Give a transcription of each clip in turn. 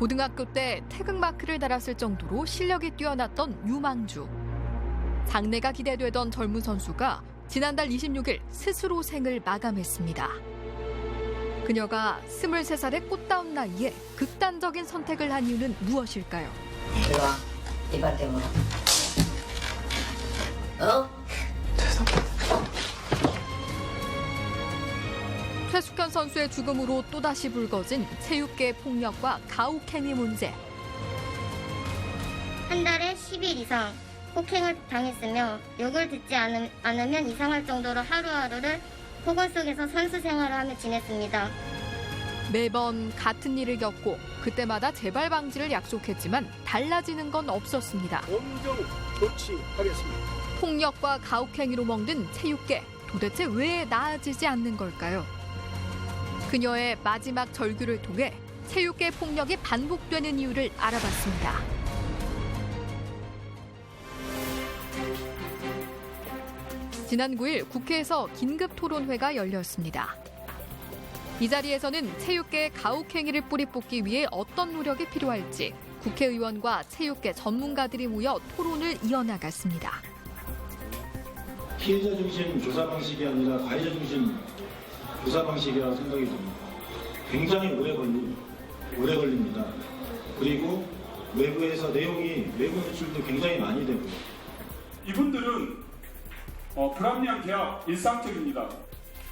고등학교 때 태극마크를 달았을 정도로 실력이 뛰어났던 유망주. 장래가 기대되던 젊은 선수가 지난달 26일 스스로 생을 마감했습니다. 그녀가 23살의 꽃다운 나이에 극단적인 선택을 한 이유는 무엇일까요? 들어와. 이발 때문에. 최숙현 선수의 죽음으로 또다시 불거진 체육계 폭력과 가혹행위 문제. 한 달에 10일 이상 폭행을 당했으며 욕을 듣지 않으면 이상할 정도로 하루하루를 폭언 속에서 선수 생활을 하며 지냈습니다. 매번 같은 일을 겪고 그때마다 재발 방지를 약속했지만 달라지는 건 없었습니다. 엄정 조치하겠습니다. 폭력과 가혹행위로 먹는 체육계, 도대체 왜 나아지지 않는 걸까요? 그녀의 마지막 절규를 통해 체육계 폭력이 반복되는 이유를 알아봤습니다. 지난 9일 국회에서 긴급 토론회가 열렸습니다. 이 자리에서는 체육계의 가혹행위를 뿌리 뽑기 위해 어떤 노력이 필요할지 국회의원과 체육계 전문가들이 모여 토론을 이어나갔습니다. 피해자 중심 조사 방식이 아니라 가해자 중심 조사 방식이라고 생각이 듭니다. 굉장히 오래 걸립니다. 그리고 외부에서 내용이 외부 노출도 굉장히 많이 되고. 이분들은 불합리한 계약 일상적입니다.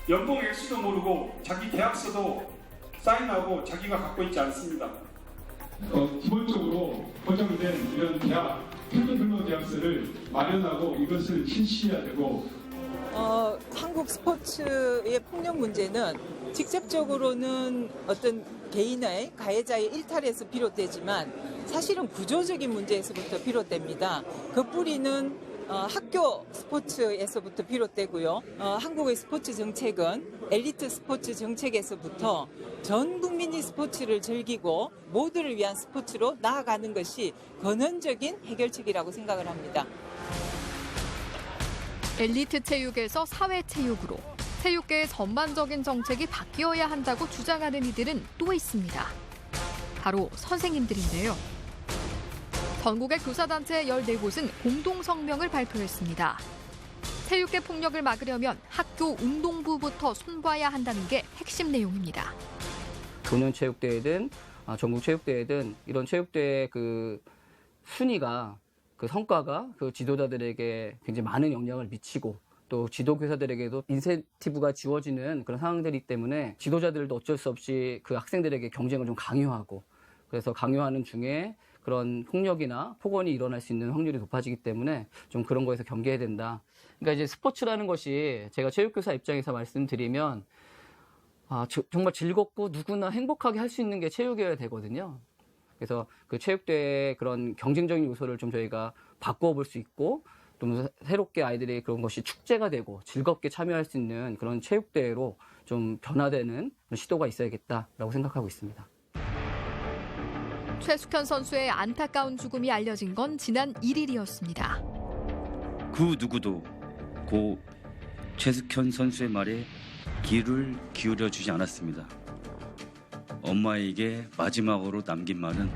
연봉 액수도 모르고 자기 계약서도 사인하고 자기가 갖고 있지 않습니다. 기본적으로 보장된 이런 계약, 평균 근로 계약서를 마련하고 이것을 실시해야 되고. 한국 스포츠의 폭력 문제는 직접적으로는 어떤 개인의 가해자의 일탈에서 비롯되지만 사실은 구조적인 문제에서부터 비롯됩니다. 그 뿌리는 학교 스포츠에서부터 비롯되고요. 한국의 스포츠 정책은 엘리트 스포츠 정책에서부터 전 국민이 스포츠를 즐기고 모두를 위한 스포츠로 나아가는 것이 근원적인 해결책이라고 생각을 합니다. 엘리트 체육에서 사회 체육으로 체육계의 전반적인 정책이 바뀌어야 한다고 주장하는 이들은 또 있습니다. 바로 선생님들인데요. 전국의 교사단체 14곳은 공동성명을 발표했습니다. 체육계 폭력을 막으려면 학교 운동부부터 손봐야 한다는 게 핵심 내용입니다. 도년체육대회든 전국체육대회든 이런 체육대회 순위가 성과가 지도자들에게 굉장히 많은 영향을 미치고 또 지도교사들에게도 인센티브가 지워지는 그런 상황들이기 때문에 지도자들도 어쩔 수 없이 그 학생들에게 경쟁을 좀 강요하고 그래서 강요하는 중에 그런 폭력이나 폭언이 일어날 수 있는 확률이 높아지기 때문에 좀 그런 거에서 경계해야 된다. 그러니까 이제 스포츠라는 것이 제가 체육교사 입장에서 말씀드리면 정말 즐겁고 누구나 행복하게 할 수 있는 게 체육이어야 되거든요. 그래서 그 체육대회의 그런 경쟁적인 요소를 좀 저희가 바꾸어 볼 수 있고 좀 새롭게 아이들이 그런 것이 축제가 되고 즐겁게 참여할 수 있는 그런 체육대회로 좀 변화되는 시도가 있어야겠다라고 생각하고 있습니다. 최숙현 선수의 안타까운 죽음이 알려진 건 지난 1일이었습니다. 그 누구도 고 최숙현 선수의 말에 귀를 기울여주지 않았습니다. 엄마에게 마지막으로 남긴 말은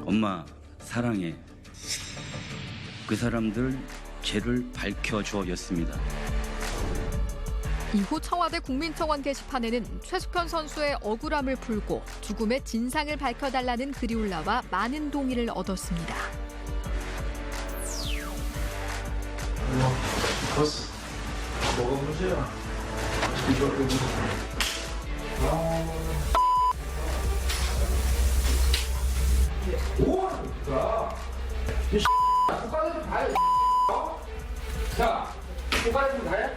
엄마 사랑해. 그 사람들 죄를 밝혀줘였습니다. 이후 청와대 국민청원 게시판에는 최숙현 선수의 억울함을 풀고 죽음의 진상을 밝혀달라는 글이 올라와 많은 동의를 얻었습니다. 뭐가 문제야? 뭐하는 거야? 이 국가대표 다해. 자, 국가대표 다해?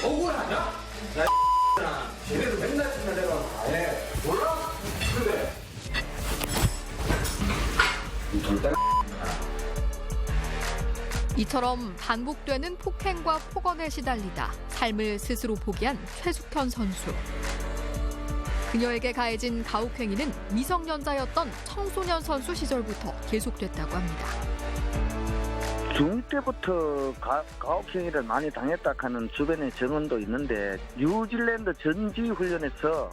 억울하냐? 야, 쟤네도 맨날 내가 다해. 몰라? 그래. 절대. 이처럼 반복되는 폭행과 폭언에 시달리다 삶을 스스로 포기한 최숙현 선수. 그녀에게 가해진 가혹행위는 미성년자였던 청소년 선수 시절부터 계속됐다고 합니다. 중2 때부터 가혹행위를 많이 당했다 하는 주변의 증언도 있는데 뉴질랜드 전지 훈련에서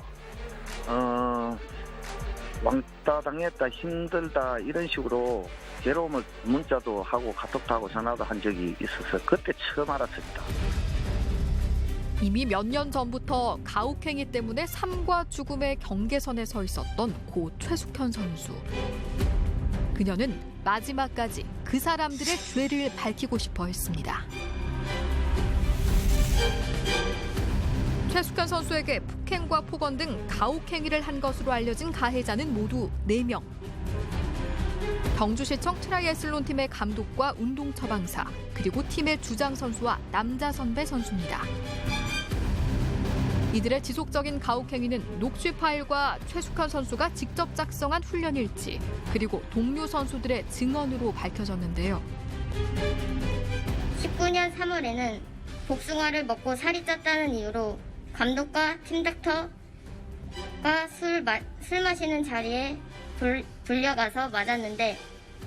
왕따 당했다, 힘들다 이런 식으로 괴로움을 문자도 하고 카톡도 하고 전화도 한 적이 있어서 그때 처음 알았습니다. 이미 몇 년 전부터 가혹행위 때문에 삶과 죽음의 경계선에 서 있었던 고 최숙현 선수. 그녀는 마지막까지 그 사람들의 죄를 밝히고 싶어 했습니다. 최숙현 선수에게 폭행과 폭언 등 가혹행위를 한 것으로 알려진 가해자는 모두 4명. 경주시청 트라이애슬론 팀의 감독과 운동 처방사, 그리고 팀의 주장 선수와 남자 선배 선수입니다. 이들의 지속적인 가혹행위는 녹취 파일과 최숙현 선수가 직접 작성한 훈련 일지, 그리고 동료 선수들의 증언으로 밝혀졌는데요. 19년 3월에는 복숭아를 먹고 살이 쪘다는 이유로 감독과 팀 닥터가 술 마시는 자리에 불려가서 맞았는데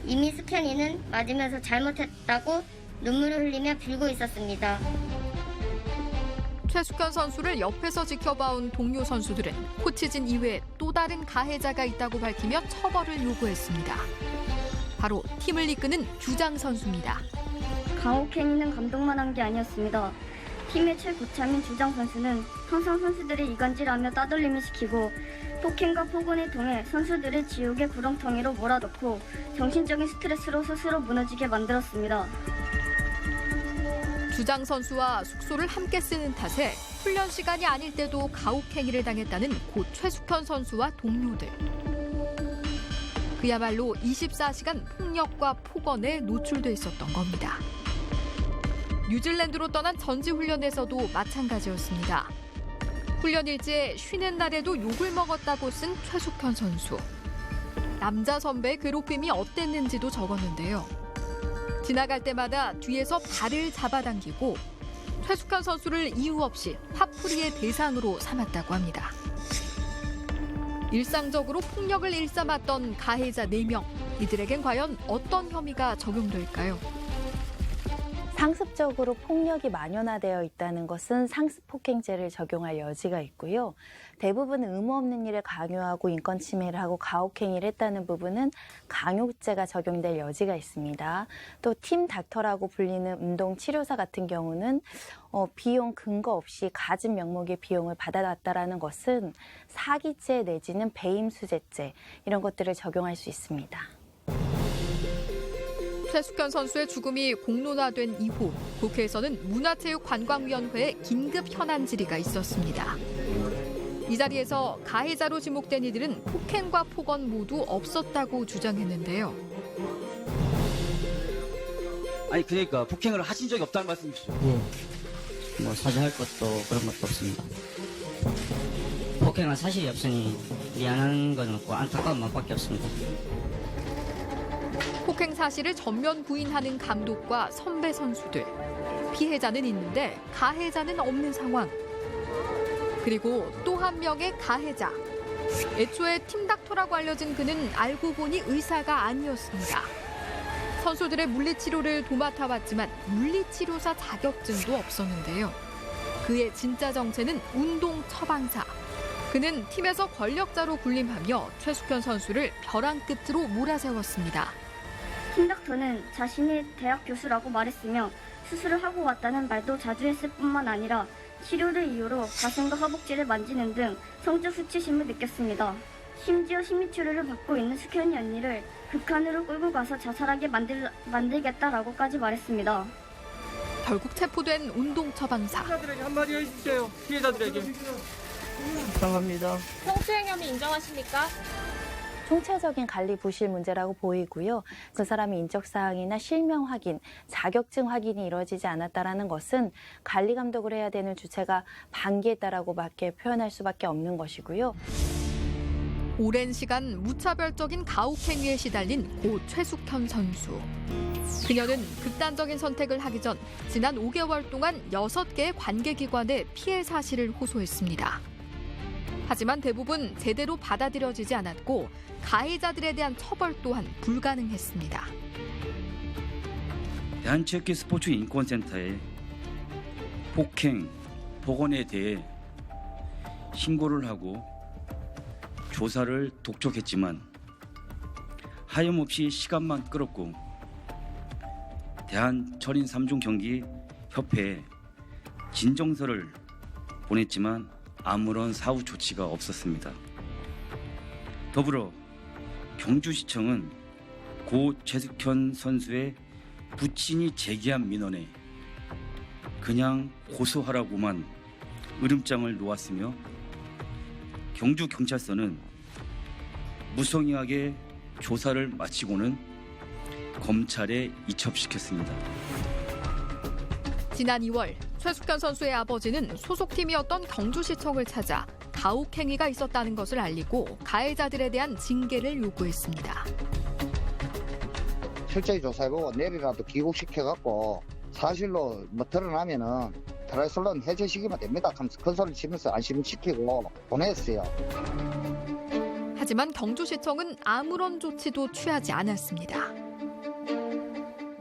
이미 숙현이는 맞으면서 잘못했다고 눈물을 흘리며 빌고 있었습니다. 최숙현 선수를 옆에서 지켜봐온 동료 선수들은 코치진 이외에 또 다른 가해자가 있다고 밝히며 처벌을 요구했습니다. 바로 팀을 이끄는 주장 선수입니다. 가혹행위는 감독만 한 게 아니었습니다. 팀의 최고참인 주장 선수는 항상 선수들을 이간질하며 따돌림을 시키고 폭행과 폭언을 통해 선수들을 지옥의 구렁텅이로 몰아넣고 정신적인 스트레스로 스스로 무너지게 만들었습니다. 주장 선수와 숙소를 함께 쓰는 탓에 훈련 시간이 아닐 때도 가혹행위를 당했다는 고 최숙현 선수와 동료들. 그야말로 24시간 폭력과 폭언에 노출돼 있었던 겁니다. 뉴질랜드로 떠난 전지훈련에서도 마찬가지였습니다. 훈련 일지에 쉬는 날에도 욕을 먹었다고 쓴 최숙현 선수. 남자 선배의 괴롭힘이 어땠는지도 적었는데요. 지나갈 때마다 뒤에서 발을 잡아당기고 최숙현 선수를 이유 없이 화풀이의 대상으로 삼았다고 합니다. 일상적으로 폭력을 일삼았던 가해자 4명. 이들에겐 과연 어떤 혐의가 적용될까요? 상습적으로 폭력이 만연화되어 있다는 것은 상습폭행죄를 적용할 여지가 있고요. 대부분 의무 없는 일에 강요하고 인권 침해를 하고 가혹행위를 했다는 부분은 강요죄가 적용될 여지가 있습니다. 또 팀 닥터라고 불리는 운동 치료사 같은 경우는 비용 근거 없이 가진 명목의 비용을 받아놨다라는 것은 사기죄 내지는 배임수재죄 이런 것들을 적용할 수 있습니다. 최숙현 선수의 죽음이 공론화된 이후 국회에서는 문화체육관광위원회에 긴급 현안 질의가 있었습니다. 이 자리에서 가해자로 지목된 이들은 폭행과 폭언 모두 없었다고 주장했는데요. 아니 그러니까 폭행을 하신 적이 없다는 말씀이시죠? 뭐 사죄할 것도 그런 것도 없습니다. 폭행한 사실이 없으니 미안한 건 없고 안타까운 마음밖에 없습니다. 폭행 사실을 전면 부인하는 감독과 선배 선수들. 피해자는 있는데 가해자는 없는 상황. 그리고 또 한 명의 가해자. 애초에 팀 닥터라고 알려진 그는 알고 보니 의사가 아니었습니다. 선수들의 물리치료를 도맡아봤지만 물리치료사 자격증도 없었는데요. 그의 진짜 정체는 운동 처방사. 그는 팀에서 권력자로 군림하며 최숙현 선수를 벼랑 끝으로 몰아세웠습니다. 팀 닥터는 자신이 대학 교수라고 말했으며 수술을 하고 왔다는 말도 자주 했을 뿐만 아니라 치료를 이유로 가슴과 허벅지를 만지는 등 성적 수치심을 느꼈습니다. 심지어 심리치료를 받고 있는 숙현이 언니를 극한으로 끌고 가서 자살하게 만들겠다라고까지 말했습니다. 결국 체포된 운동 처방사. 피해자들에게 한마디 해주세요. 피해자들에게. 감사합니다. 성추행 혐의 인정하십니까? 총체적인 관리 부실 문제라고 보이고요. 그 사람의 인적사항이나 실명 확인, 자격증 확인이 이루어지지 않았다는 것은 관리 감독을 해야 되는 주체가 방기했다라고밖에 표현할 수밖에 없는 것이고요. 오랜 시간 무차별적인 가혹행위에 시달린 고 최숙현 선수. 그녀는 극단적인 선택을 하기 전 지난 5개월 동안 6개의 관계기관에 피해 사실을 호소했습니다. 하지만 대부분 제대로 받아들여지지 않았고 가해자들에 대한 처벌 또한 불가능했습니다. 대한체육회 스포츠 인권센터에 폭행, 폭언에 대해 신고를 하고 조사를 독촉했지만 하염없이 시간만 끌었고 대한철인 3종 경기 협회에 진정서를 보냈지만 아무런 사후 조치가 없었습니다. 더불어 경주시청은 고 최숙현 선수의 부친이 제기한 민원에 그냥 고소하라고만 으름장을 놓았으며 경주경찰서는 무성의하게 조사를 마치고는 검찰에 이첩시켰습니다. 지난 2월 최숙현 선수의 아버지는 소속팀이었던 경주시청을 찾아 가혹행위가 있었다는 것을 알리고 가해자들에 대한 징계를 요구했습니다. 철저히 조사해보고 내일이라도 귀국시켜갖고 사실로 드러나면은 트라이슬론 해제시키면 됩니다. 하면서 큰 소리 치면서 안심시키고 보냈어요. 하지만 경주시청은 아무런 조치도 취하지 않았습니다.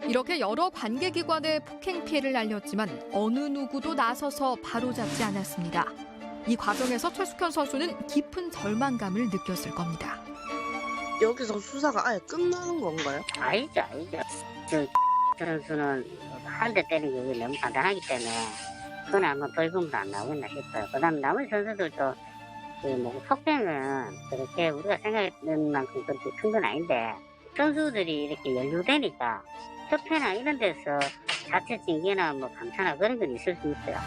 이렇게 여러 관계기관에 폭행 피해를 알렸지만 어느 누구도 나서서 바로잡지 않았습니다. 이 과정에서 최숙현 선수는 깊은 절망감을 느꼈을 겁니다. 여기서 수사가 아예 끝나는 건가요? 아니죠. 저 선수는 한 대 때리는 게 너무 간단하기 때문에 그건 아마 벌금도 안 나오겠나 싶어요. 그다음 나머지 선수들도 뭐 폭행은 그렇게 우리가 생각했던 만큼 그렇게 큰 건 아닌데 선수들이 이렇게 연루되니까 협회나 이런 데서 자체 징계나 뭐 감사나 그런 건 있을 수 있어요.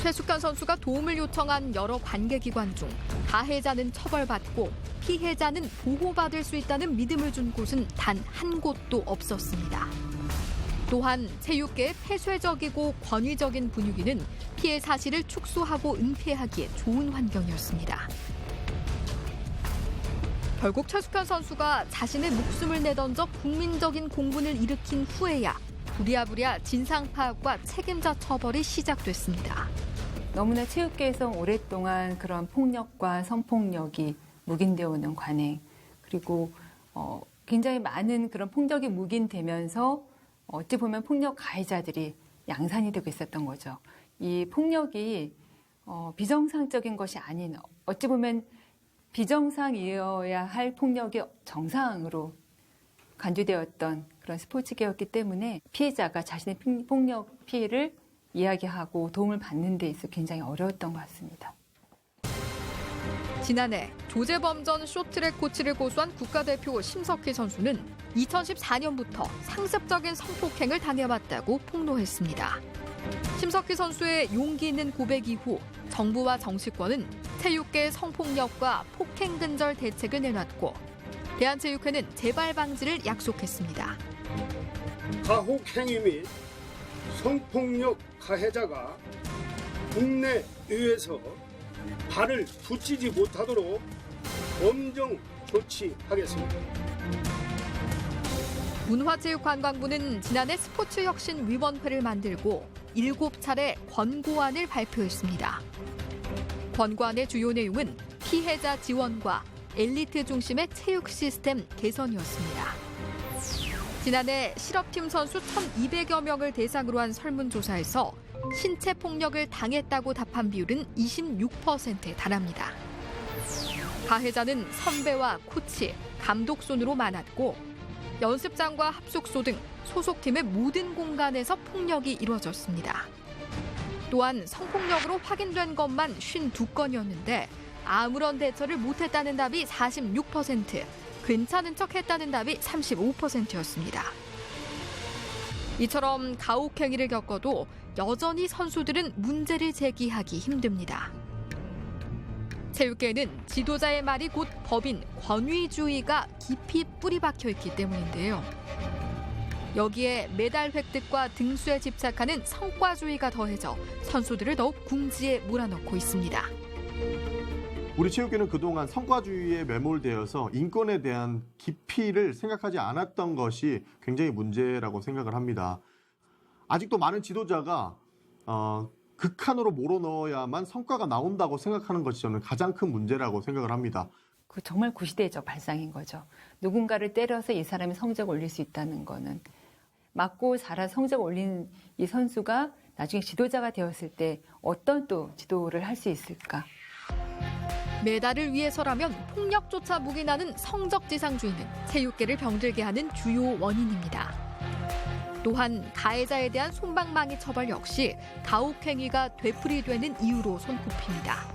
최숙현 선수가 도움을 요청한 여러 관계기관 중 가해자는 처벌받고 피해자는 보호받을 수 있다는 믿음을 준 곳은 단 한 곳도 없었습니다. 또한 체육계의 폐쇄적이고 권위적인 분위기는 피해 사실을 축소하고 은폐하기에 좋은 환경이었습니다. 결국 최숙현 선수가 자신의 목숨을 내던져 국민적인 공분을 일으킨 후에야 부랴부랴 진상 파악과 책임자 처벌이 시작됐습니다. 너무나 체육계에서 오랫동안 그런 폭력과 성폭력이 묵인되어 오는 관행, 그리고 굉장히 많은 그런 폭력이 묵인되면서 어찌 보면 폭력 가해자들이 양산이 되고 있었던 거죠. 이 폭력이 비정상적인 것이 아닌, 어찌 보면 비정상이어야 할 폭력이 정상으로 간주되었던 그런 스포츠계였기 때문에 피해자가 자신의 폭력 피해를 이야기하고 도움을 받는 데 있어 굉장히 어려웠던 것 같습니다. 지난해 조재범 전 쇼트랙 코치를 고소한 국가대표 심석희 선수는 2014년부터 상습적인 성폭행을 당해왔다고 폭로했습니다. 심석희 선수의 용기 있는 고백 이후 정부와 정치권은 체육계 성폭력과 폭행 근절 대책을 내놨고 대한체육회는 재발 방지를 약속했습니다. 가혹행위 및 성폭력 가해자가 국내외에서 발을 붙이지 못하도록 엄정 조치하겠습니다. 문화체육관광부는 지난해 스포츠혁신위원회를 만들고 7차례 권고안을 발표했습니다. 권고안의 주요 내용은 피해자 지원과 엘리트 중심의 체육 시스템 개선이었습니다. 지난해 실업팀 선수 1,200여 명을 대상으로 한 설문조사에서 신체 폭력을 당했다고 답한 비율은 26%에 달합니다. 가해자는 선배와 코치, 감독 손으로 많았고 연습장과 합숙소 등 소속팀의 모든 공간에서 폭력이 이루어졌습니다. 또한 성폭력으로 확인된 것만 52건이었는데 아무런 대처를 못했다는 답이 46%, 괜찮은 척했다는 답이 35%였습니다. 이처럼 가혹행위를 겪어도 여전히 선수들은 문제를 제기하기 힘듭니다. 체육계에는 지도자의 말이 곧 법인 권위주의가 깊이 뿌리 박혀 있기 때문인데요. 여기에 메달 획득과 등수에 집착하는 성과주의가 더해져 선수들을 더욱 궁지에 몰아넣고 있습니다. 우리 체육계는 그동안 성과주의에 매몰되어서 인권에 대한 깊이를 생각하지 않았던 것이 굉장히 문제라고 생각을 합니다. 아직도 많은 지도자가 극한으로 몰아넣어야만 성과가 나온다고 생각하는 것이 저는 가장 큰 문제라고 생각을 합니다. 그 정말 구시대적 발상인 거죠. 누군가를 때려서 이 사람이 성적을 올릴 수 있다는 거는 맞고 자라 성적을 올린 이 선수가 나중에 지도자가 되었을 때 어떤 또 지도를 할 수 있을까? 메달을 위해서라면 폭력조차 묵인하는 성적지상주의는 체육계를 병들게 하는 주요 원인입니다. 또한 가해자에 대한 솜방망이 처벌 역시 가혹행위가 되풀이되는 이유로 손꼽힙니다.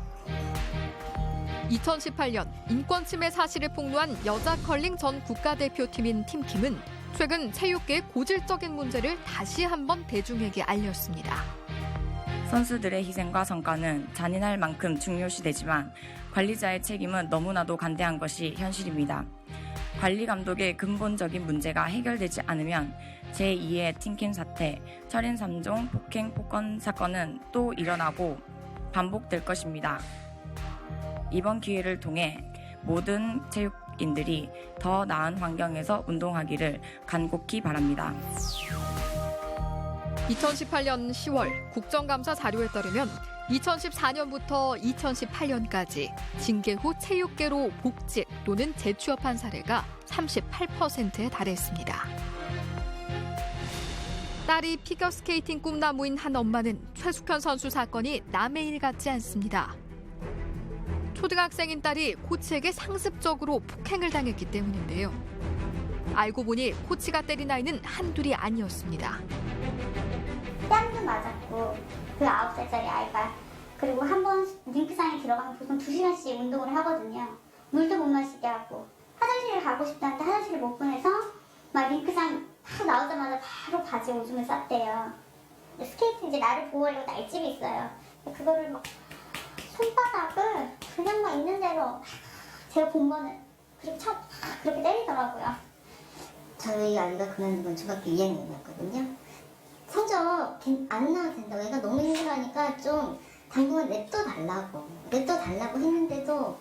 2018년 인권침해 사실을 폭로한 여자 컬링 전 국가대표팀인 팀킴은 최근 체육계의 고질적인 문제를 다시 한번 대중에게 알렸습니다. 선수들의 희생과 성과는 잔인할 만큼 중요시되지만 관리자의 책임은 너무나도 간대한 것이 현실입니다. 관리 감독의 근본적인 문제가 해결되지 않으면 제2의 팀킴 사태, 철인 3종 폭행 폭언 사건은 또 일어나고 반복될 것입니다. 이번 기회를 통해 모든 체육인들이 더 나은 환경에서 운동하기를 간곡히 바랍니다. 2018년 10월 국정감사 자료에 따르면 2014년부터 2018년까지 징계 후 체육계로 복직 또는 재취업한 사례가 38%에 달했습니다. 딸이 피겨스케이팅 꿈나무인 한 엄마는 최숙현 선수 사건이 남의 일 같지 않습니다. 초등학생인 딸이 코치에게 상습적으로 폭행을 당했기 때문인데요. 알고 보니 코치가 때린 아이는 한둘이 아니었습니다. 뺨도 맞았고 그 9살짜리 아이가 그리고 한 번 링크장에 들어가면 보통 2시간씩 운동을 하거든요. 물도 못 마시게 하고 화장실을 가고 싶다는데 화장실을 못 보내서 막 링크장 딱 나오자마자 바로 바지에 오줌을 쌌대요. 스케이트 이제 나를 보호하려고 날집이 있어요. 그거를 막 손바닥을 그냥 막 있는 대로 제가 본 거는 그렇게 때리더라고요. 저희 아이가 그만두면 중학교 2학년이었거든요. 성적 안 나와도 된다고 얘가 너무 힘들어하니까 좀 당분간 냅둬달라고 했는데도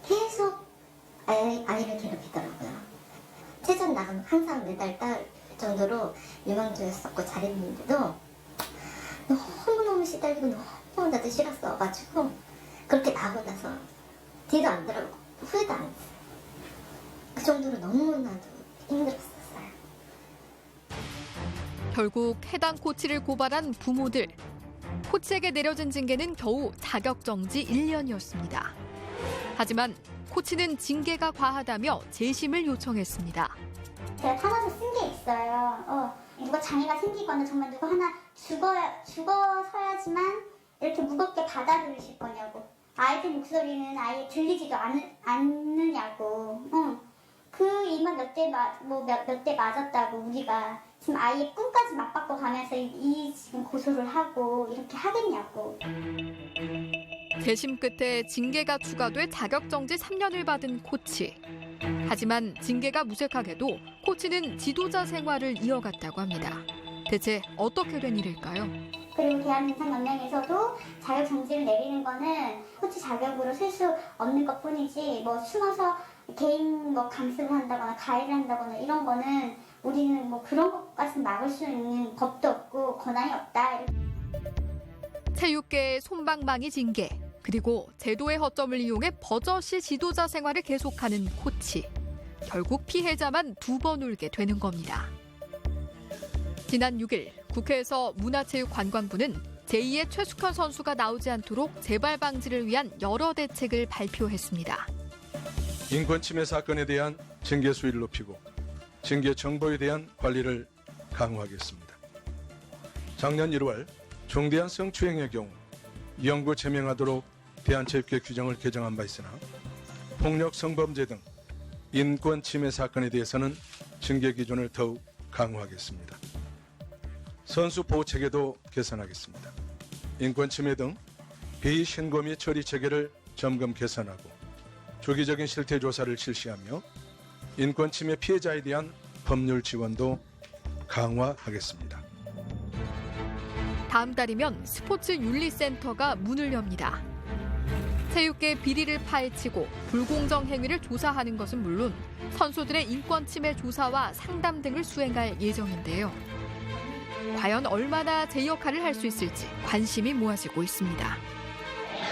계속 아이를 괴롭히더라고요. 체전 나가면 항상 메달 딸 정도로 유망주였었고 잘했는데도 너무너무 시달리고 너무 나도 싫었어가지고 그렇게 나고 나서 뒤도 안 돌아보고 후회도 안 했어요. 그 정도로 너무나도 힘들었어요. 결국 해당 코치를 고발한 부모들. 코치에게 내려진 징계는 겨우 자격정지 1년이었습니다. 하지만 코치는 징계가 과하다며 재심을 요청했습니다. 제가 탄원서 쓴 게 있어요. 누가 장애가 생기거나 정말 누가 하나 죽어서야지만 이렇게 무겁게 받아들이실 거냐고. 아이들 목소리는 아예 들리지도 않느냐고. 그 이만 몇 대 맞았다고 우리가 지금 아이의 꿈까지 맞바꿔 가면서 이 지금 고소를 하고 이렇게 하겠냐고. 재심 끝에 징계가 추가돼 자격정지 3년을 받은 코치. 하지만 징계가 무색하게도 코치는 지도자 생활을 이어갔다고 합니다. 대체 어떻게 된 일일까요? 그리고 대한민상연맹에서도 자격정지를 내리는 거는 코치 자격으로 쓸 수 없는 것뿐이지 뭐 숨어서 개인 뭐 감습을 한다거나 가해를 한다거나 이런 거는 우리는 뭐 그런 것까지는 막을 수 있는 법도 없고 권한이 없다. 체육계의 솜방망이 징계, 그리고 제도의 허점을 이용해 버젓이 지도자 생활을 계속하는 코치. 결국 피해자만 두 번 울게 되는 겁니다. 지난 6일 국회에서 문화체육관광부는 제2의 최숙현 선수가 나오지 않도록 재발 방지를 위한 여러 대책을 발표했습니다. 인권침해 사건에 대한 징계 수위를 높이고 징계 정보에 대한 관리를 강화하겠습니다. 작년 1월 중대한 성추행의 경우 영구 제명하도록 대한체육계 규정을 개정한 바 있으나 폭력 성범죄 등 인권침해 사건에 대해서는 징계 기준을 더욱 강화하겠습니다. 선수 보호 체계도 개선하겠습니다. 인권침해 등 비신고 및 처리 체계를 점검 개선하고 주기적인 실태 조사를 실시하며 인권침해 피해자에 대한 법률 지원도 강화하겠습니다. 다음 달이면 스포츠 윤리센터가 문을 엽니다. 체육계 비리를 파헤치고 불공정 행위를 조사하는 것은 물론 선수들의 인권 침해 조사와 상담 등을 수행할 예정인데요. 과연 얼마나 제 역할을 할 수 있을지 관심이 모아지고 있습니다.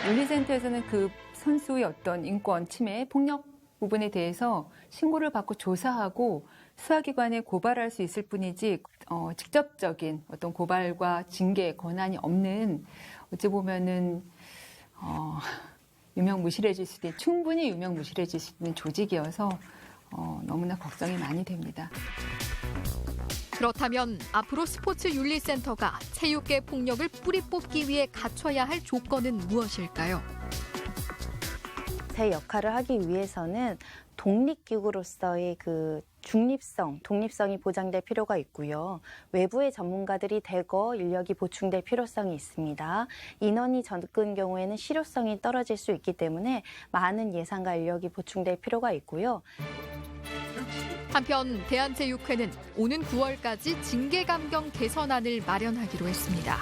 윤리센터에서는 그 선수의 어떤 인권 침해, 폭력 부분에 대해서 신고를 받고 조사하고 수사기관에 고발할 수 있을 뿐이지 직접적인 어떤 고발과 징계 권한이 없는 어찌 보면은 유명무실해질 수 있는 충분히 유명무실해질 수 있는 조직이어서 너무나 걱정이 많이 됩니다. 그렇다면 앞으로 스포츠윤리센터가 체육계 폭력을 뿌리 뽑기 위해 갖춰야 할 조건은 무엇일까요? 제 역할을 하기 위해서는 독립기구로서의 그 독립성이 보장될 필요가 있고요. 외부의 전문가들이 대거 인력이 보충될 필요성이 있습니다. 인원이 적은 경우에는 실효성이 떨어질 수 있기 때문에 많은 예산과 인력이 보충될 필요가 있고요. 한편 대한체육회는 오는 9월까지 징계감경 개선안을 마련하기로 했습니다.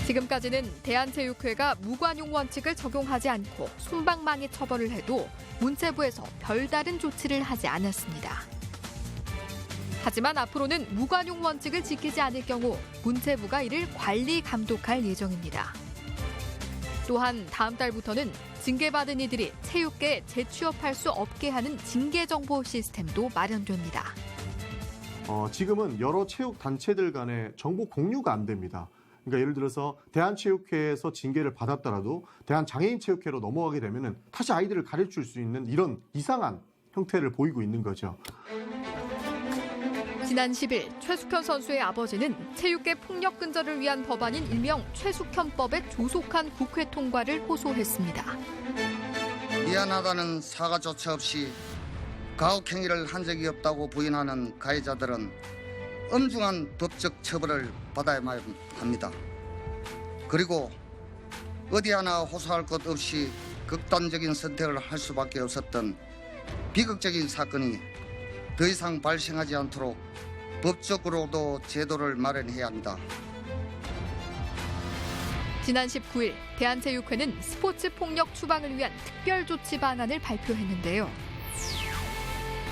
지금까지는 대한체육회가 무관용 원칙을 적용하지 않고 솜방망이 처벌을 해도 문체부에서 별다른 조치를 하지 않았습니다. 하지만 앞으로는 무관용 원칙을 지키지 않을 경우 문체부가 이를 관리 감독할 예정입니다. 또한 다음 달부터는 징계받은 이들이 체육계에 재취업할 수 없게 하는 징계정보 시스템도 마련됩니다. 지금은 여러 체육 단체들 간에 정보 공유가 안 됩니다. 그러니까 예를 들어서 대한체육회에서 징계를 받았더라도 대한장애인체육회로 넘어가게 되면 다시 아이들을 가르칠 수 있는 이런 이상한 형태를 보이고 있는 거죠. 지난 10일 최숙현 선수의 아버지는 체육계 폭력 근절을 위한 법안인 일명 최숙현법의 조속한 국회 통과를 호소했습니다. 미안하다는 사과조차 없이 가혹행위를 한 적이 없다고 부인하는 가해자들은 엄중한 법적 처벌을 받아야만 합니다. 그리고 어디 하나 호소할 것 없이 극단적인 선택을 할 수밖에 없었던 비극적인 사건이 더 이상 발생하지 않도록 법적으로도 제도를 마련해야 합니다. 지난 19일 대한체육회는 스포츠 폭력 추방을 위한 특별조치 방안을 발표했는데요.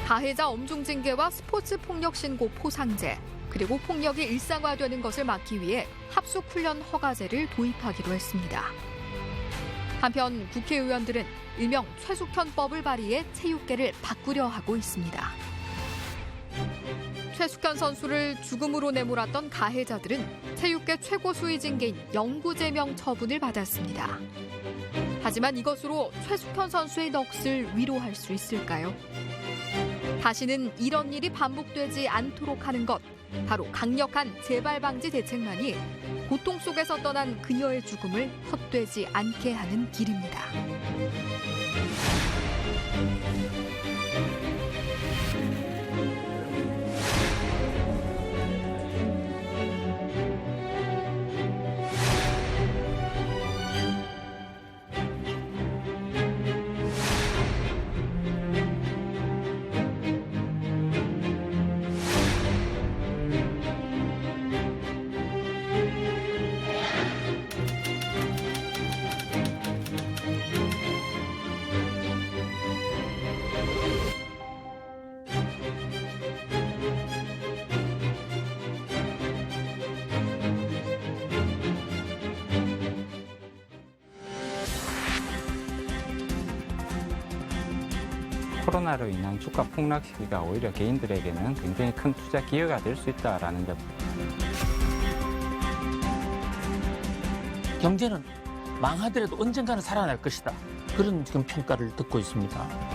가해자 엄중 징계와 스포츠 폭력 신고 포상제, 그리고 폭력이 일상화되는 것을 막기 위해 합숙훈련 허가제를 도입하기로 했습니다. 한편 국회의원들은 일명 최숙현법을 발의해 체육계를 바꾸려 하고 있습니다. 최숙현 선수를 죽음으로 내몰았던 가해자들은 체육계 최고 수위 징계인 영구제명 처분을 받았습니다. 하지만 이것으로 최숙현 선수의 넋을 위로할 수 있을까요? 다시는 이런 일이 반복되지 않도록 하는 것, 바로 강력한 재발 방지 대책만이 고통 속에서 떠난 그녀의 죽음을 헛되지 않게 하는 길입니다. 코로나로 인한 주가 폭락 시기가 오히려 개인들에게는 굉장히 큰 투자 기회가 될 수 있다라는 점. 경제는 망하더라도 언젠가는 살아날 것이다. 그런 지금 평가를 듣고 있습니다.